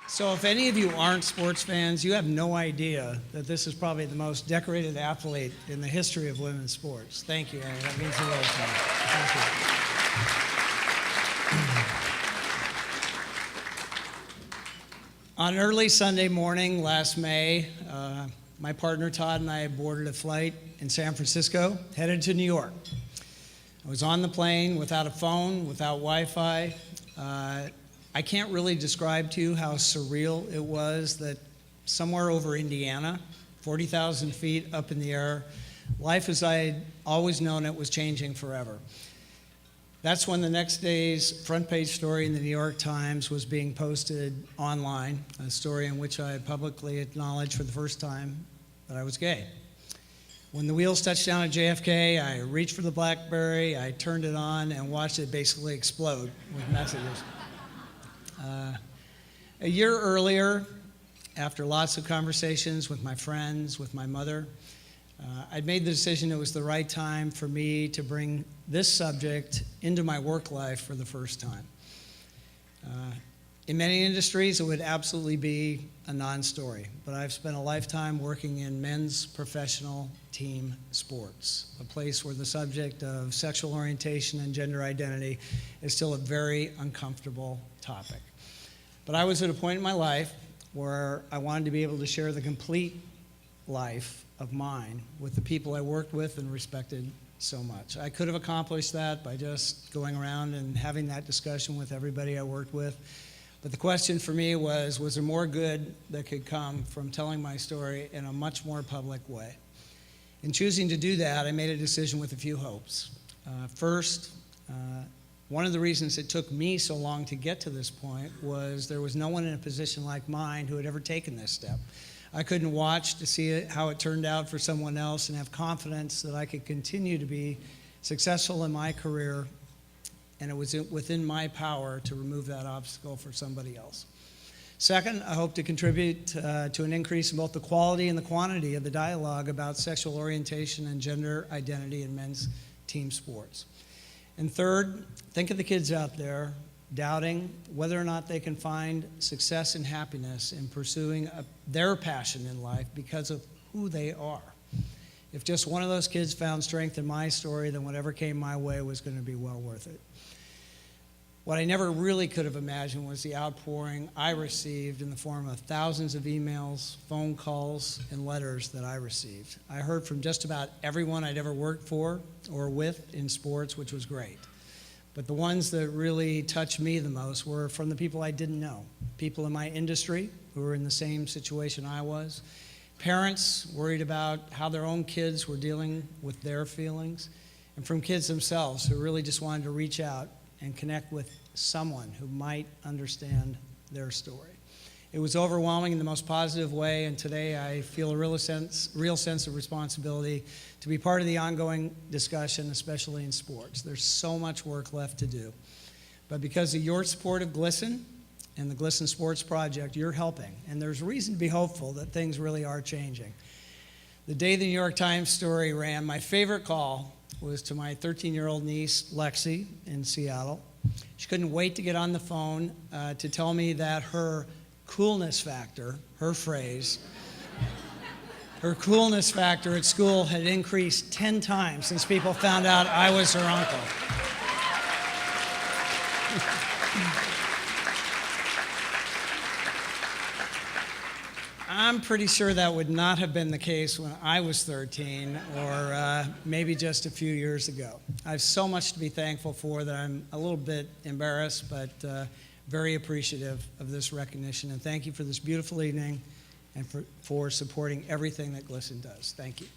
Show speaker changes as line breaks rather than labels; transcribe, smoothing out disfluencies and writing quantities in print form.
So if any of you aren't sports fans, you have no idea that this is probably the most decorated athlete in the history of women's sports. Thank you, Amy. That means the world to me. Thank you. On early Sunday morning last May, my partner Todd and I boarded a flight in San Francisco, headed to New York. I was on the plane without a phone, without Wi-Fi. I can't really describe to you how surreal it was that somewhere over Indiana, 40,000 feet up in the air, life as I had always known it was changing forever. That's when the next day's front page story in the New York Times was being posted online, a story in which I publicly acknowledged for the first time that I was gay. When the wheels touched down at JFK, I reached for the BlackBerry, I turned it on, and watched it basically explode with messages. A year earlier, after lots of conversations with my friends, with my mother, I'd made the decision it was the right time for me to bring this subject into my work life for the first time. In many industries, it would absolutely be a non-story, but I've spent a lifetime working in men's professional team sports, a place where the subject of sexual orientation and gender identity is still a very uncomfortable topic. But I was at a point in my life where I wanted to be able to share the complete life of mine with the people I worked with and respected so much. I could have accomplished that by just going around and having that discussion with everybody I worked with. But the question for me was there more good that could come from telling my story in a much more public way? In choosing to do that, I made a decision with a few hopes. First, one of the reasons it took me so long to get to this point was there was no one in a position like mine who had ever taken this step. I couldn't watch to see how it turned out for someone else and have confidence that I could continue to be successful in my career, and it was within my power to remove that obstacle for somebody else. Second, I hope to contribute to an increase in both the quality and the quantity of the dialogue about sexual orientation and gender identity in men's team sports. And third, think of the kids out there doubting whether or not they can find success and happiness in pursuing their passion in life because of who they are. If just one of those kids found strength in my story, then whatever came my way was going to be well worth it. What I never really could have imagined was the outpouring I received in the form of thousands of emails, phone calls, and letters that I received. I heard from just about everyone I'd ever worked for or with in sports, which was great. But the ones that really touched me the most were from the people I didn't know, people in my industry who were in the same situation I was, parents worried about how their own kids were dealing with their feelings, and from kids themselves who really just wanted to reach out and connect with someone who might understand their story. It was overwhelming in the most positive way, and today I feel a real sense of responsibility to be part of the ongoing discussion, especially in sports. There's so much work left to do. But because of your support of GLSEN and the GLSEN Sports Project, you're helping, and there's reason to be hopeful that things really are changing. The day the New York Times story ran, my favorite call was to my 13-year-old niece, Lexi, in Seattle. She couldn't wait to get on the phone to tell me that her coolness factor, her phrase, her coolness factor at school had increased 10 times since people found out I was her uncle. I'm pretty sure that would not have been the case when I was 13 or maybe just a few years ago. I have so much to be thankful for that I'm a little bit embarrassed, but very appreciative of this recognition. And thank you for this beautiful evening and for supporting everything that GLSEN does. Thank you.